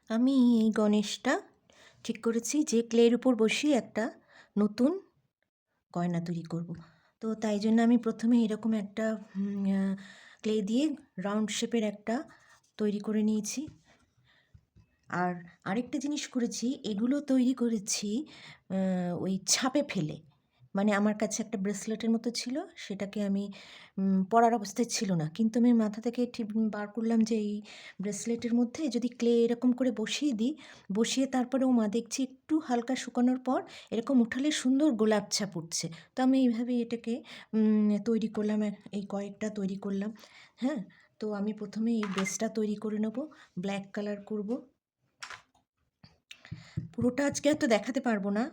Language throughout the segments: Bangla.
আমি এই গণেশটা ঠিক করেছি যে ক্লের উপর বসিয়ে একটা নতুন গয়না তৈরি করব। তো তাই জন্য আমি প্রথমে এরকম একটা ক্লে দিয়ে রাউন্ড শেপের একটা তৈরি করে নিয়েছি। আর আরেকটা জিনিস করেছি, এগুলো তৈরি করেছি ওই ছাপে ফেলে। মানে আমার কাছে একটা ব্রেসলেটের মতো ছিল, সেটাকে আমি পরার অবস্থায় ছিল না, কিন্তু আমি মাথা থেকে ঠিক বার করলাম যে এই ব্রেসলেটের মধ্যে যদি ক্লে এরকম করে বসিয়ে দিই, বসিয়ে তারপরে মা দেখছি একটু হালকা শুকানোর পর এরকম উঠালে সুন্দর গোলাপ ছাপ উঠছে। তো আমি এইভাবেই এটাকে তৈরি করলাম, এই কয়েকটা তৈরি করলাম। হ্যাঁ, তো আমি প্রথমে এই বেসটা তৈরি করে নেব, ব্ল্যাক কালার করব। পুরোটা আজকে হয়তো দেখাতে পারবো না,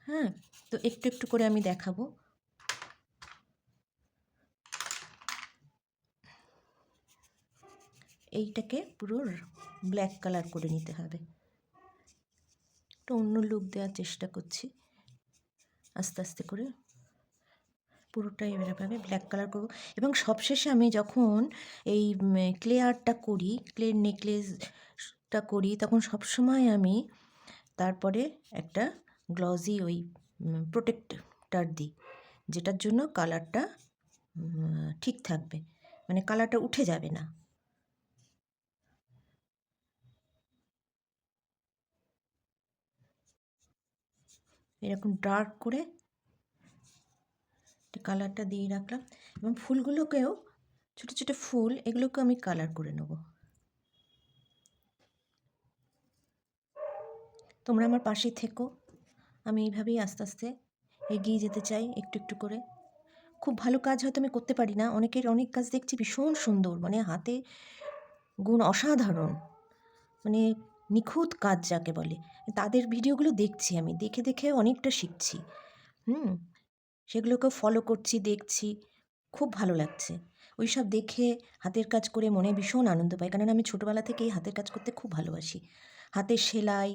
হ্যাঁ, তো একটু একটু করে আমি দেখাবো। এইটাকে পুরো ব্ল্যাক কালার করে নিতে হবে। একটু অন্য লুক দেওয়ার চেষ্টা করছি, আস্তে আস্তে করে পুরোটাই এভাবে ব্ল্যাক কালার করব। এবং সবশেষে আমি যখন এই ক্লে আর্টটা করি, ক্লের নেকলেসটা করি, তখন সবসময় আমি তারপরে একটা গ্লসি ওই প্রোটেক্টার দিই, যেটার জন্য কালারটা ঠিক থাকবে, মানে কালারটা উঠে যাবে না। এরকম ডার্ক করে কালারটা দিয়ে রাখলাম। এবং ফুলগুলোকেও, ছোটো ছোটো ফুল, এগুলোকেও আমি কালার করে নেব। তোমরা আমার পাশে থেকো, আমি এইভাবেই আস্তে আস্তে এগিয়ে যেতে চাই একটু একটু করে। খুব ভালো কাজ হয়তো আমি করতে পারি না, অনেকের অনেক কাজ দেখছি ভীষণ সুন্দর, মানে হাতে গুণ অসাধারণ, মানে নিখুঁত কাজ যাকে বলে। তাদের ভিডিওগুলো দেখছি, আমি দেখে দেখে অনেকটা শিখছি। সেগুলোকেও ফলো করছি, দেখছি, খুব ভালো লাগছে। ওই সব দেখে হাতের কাজ করে মনে ভীষণ আনন্দ পাই, কারণ আমি ছোটোবেলা থেকেই হাতের কাজ করতে খুব ভালোবাসি। হাতের সেলাই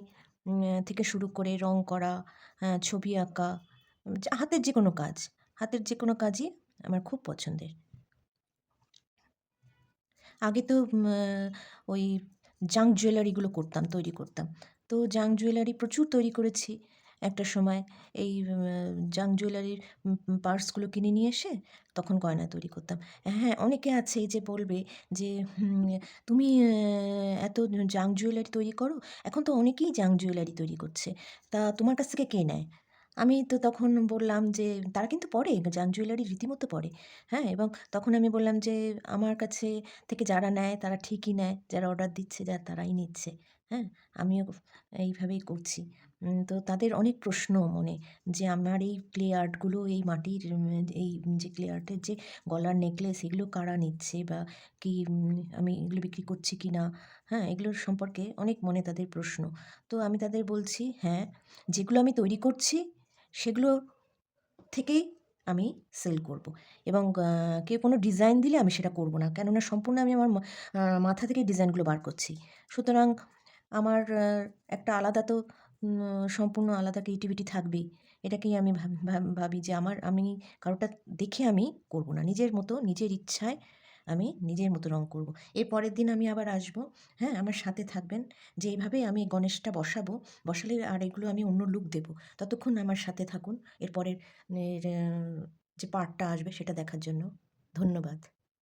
থেকে শুরু করে রং করা, ছবি আঁকা, হাতের যে কোনো কাজ, হাতের যে কোনো কাজই আমার খুব পছন্দের। আগে তো ওই জাঙ্ক জুয়েলারিগুলো করতাম, তৈরি করতাম। তো জাঙ্ক জুয়েলারি প্রচুর তৈরি করেছি একটা সময়। এই জাঙ্ক জুয়েলারির পার্টসগুলো কিনে নিয়ে এসে তখন গয়না তৈরি করতাম। হ্যাঁ, অনেকে আছে যে বলবে যে তুমি এত জাঙ্ক জুয়েলারি তৈরি করো, এখন তো অনেকেই জাঙ্ক জুয়েলারি তৈরি করছে, তা তোমার কাছ থেকে কে নেয়? আমি তো তখন বললাম যে তারা কিন্তু পরে জাঙ্ক জুয়েলারি রীতিমতো পরে। হ্যাঁ, এবং তখন আমি বললাম যে আমার কাছে থেকে যারা নেয় তারা ঠিকই নেয়, যারা অর্ডার দিচ্ছে যারা তারাই নিচ্ছে। হ্যাঁ, আমিও এইভাবেই করছি। তো তাদের অনেক প্রশ্ন মনে, যে আমার এই ক্লে আর্টগুলো, এই মাটির এই যে ক্লে আর্টের যে গলার নেকলেস, এগুলো কারা নিচ্ছে, বা কি আমি এগুলো বিক্রি করছি কি না, হ্যাঁ, এগুলোর সম্পর্কে অনেক মনে তাদের প্রশ্ন। তো আমি তাদের বলছি, হ্যাঁ, যেগুলো আমি তৈরি করছি সেগুলো থেকেই আমি সেল করব। এবং কেউ কোনো ডিজাইন দিলে আমি সেটা করব না, কেননা সম্পূর্ণ আমি আমার মাথা থেকে ডিজাইনগুলো বার করছি। সুতরাং আমার একটা আলাদা তো সম্পূর্ণ আলাদা ক্রিয়েটিভিটি থাকবেই। এটাকেই আমি ভাবি যে আমি কারোটা দেখে আমি করব না, নিজের মতো নিজের ইচ্ছায় আমি নিজের মতো রং করব। এর পরের দিন আমি আবার আসবো, হ্যাঁ, আমার সাথে থাকবেন। যে এইভাবেই আমি গণেশটা বসাবো, বসালে আর এগুলো আমি অন্য লুক দেবো। ততক্ষণ আমার সাথে থাকুন, এরপরের যে পার্টটা আসবে সেটা দেখার জন্য। ধন্যবাদ।